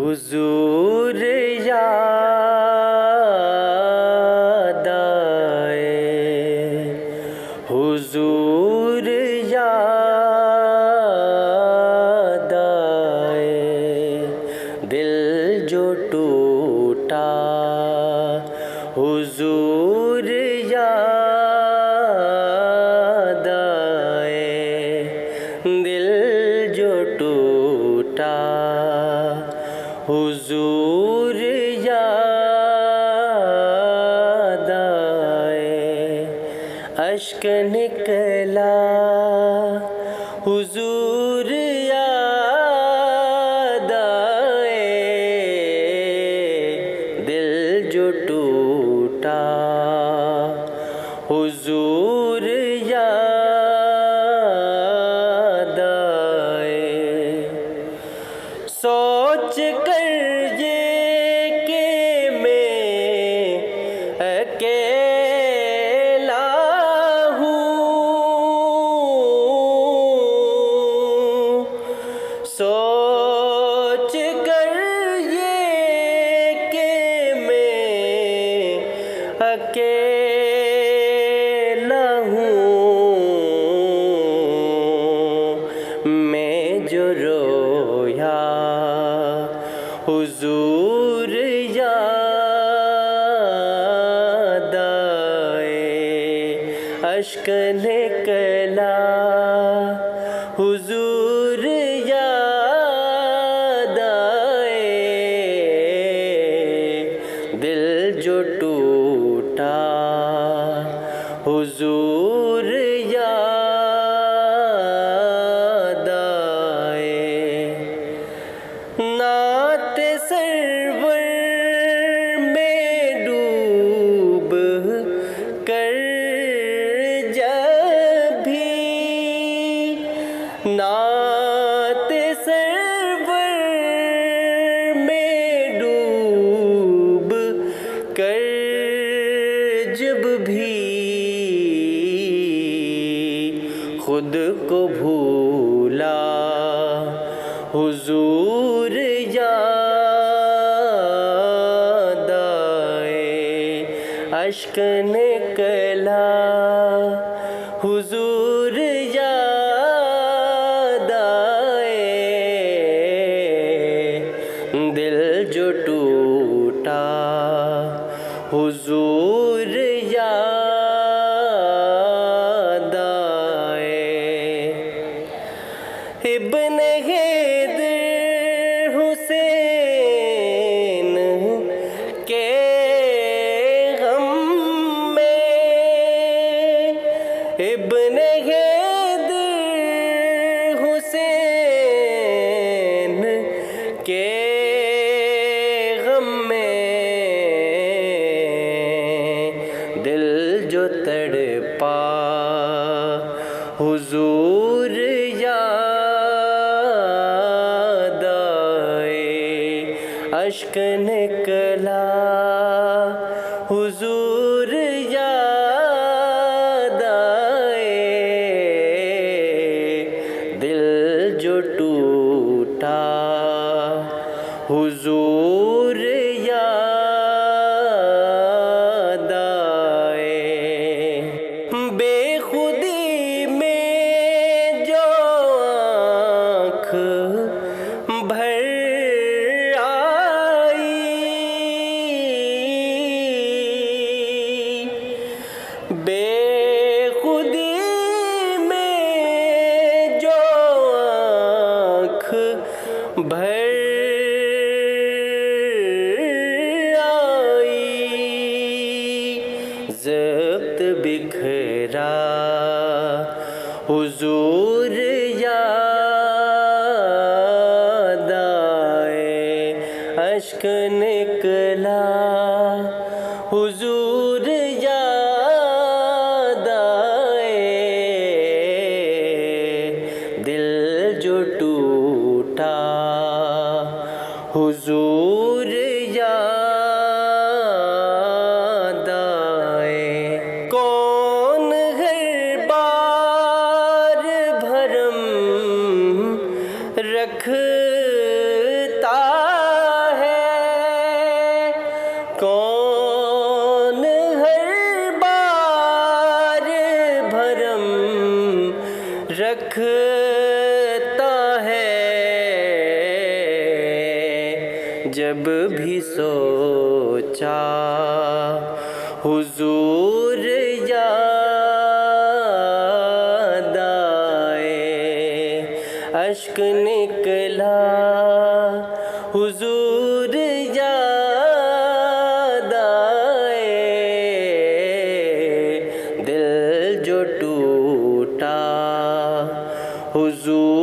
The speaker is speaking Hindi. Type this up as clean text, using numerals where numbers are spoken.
हुजूर याद आए, हुजूर याद आए, दिल जो टूटा हुजूर याद आए, दिल जो टूटा हुजूर याद आए। अश्क निकला हुजूर याद आए, दिल जो टूटा हुजूर याद आए। सोच कर ये कि मैं अकेला हूँ, सोच कर ये कि मैं अकेला हूँ, मैं जो रोया हुजूर याद आए। अश्क निकला हुजूर याद आए, दिल जो टूटा हुजूर याद आए। नाते सरवर में डूब कर जब भी, नाते सरवर में डूब कर जब भी खुद को भूला हुजूर याद आए। अश्क निकला हुजूर याद आए, दिल जो टूटा हुजूर याद आए। इब्ने हैदर हुसैन के गम में, इब्ने हैदर हुसैन के गम में, दिल जो तड़पा हुजूर याद आए। अश्क निकला हुजूर याद आए, दिल जो टूटा हुजूर याद आए। बेखुदी में जो आँख भर आई, बेखुदी में जो आँख भर ज़ब्त बिखरा हुजूर याद आए। अश्क निकला हुजूर याद आए, दिल जो टूटा हुजूर याद आए। कौन हर बार भरम रखता जब भी सोचा हुजूर याद आए, अश्क निकला हुजूर याद आए, दिल जो टूटा हुजूर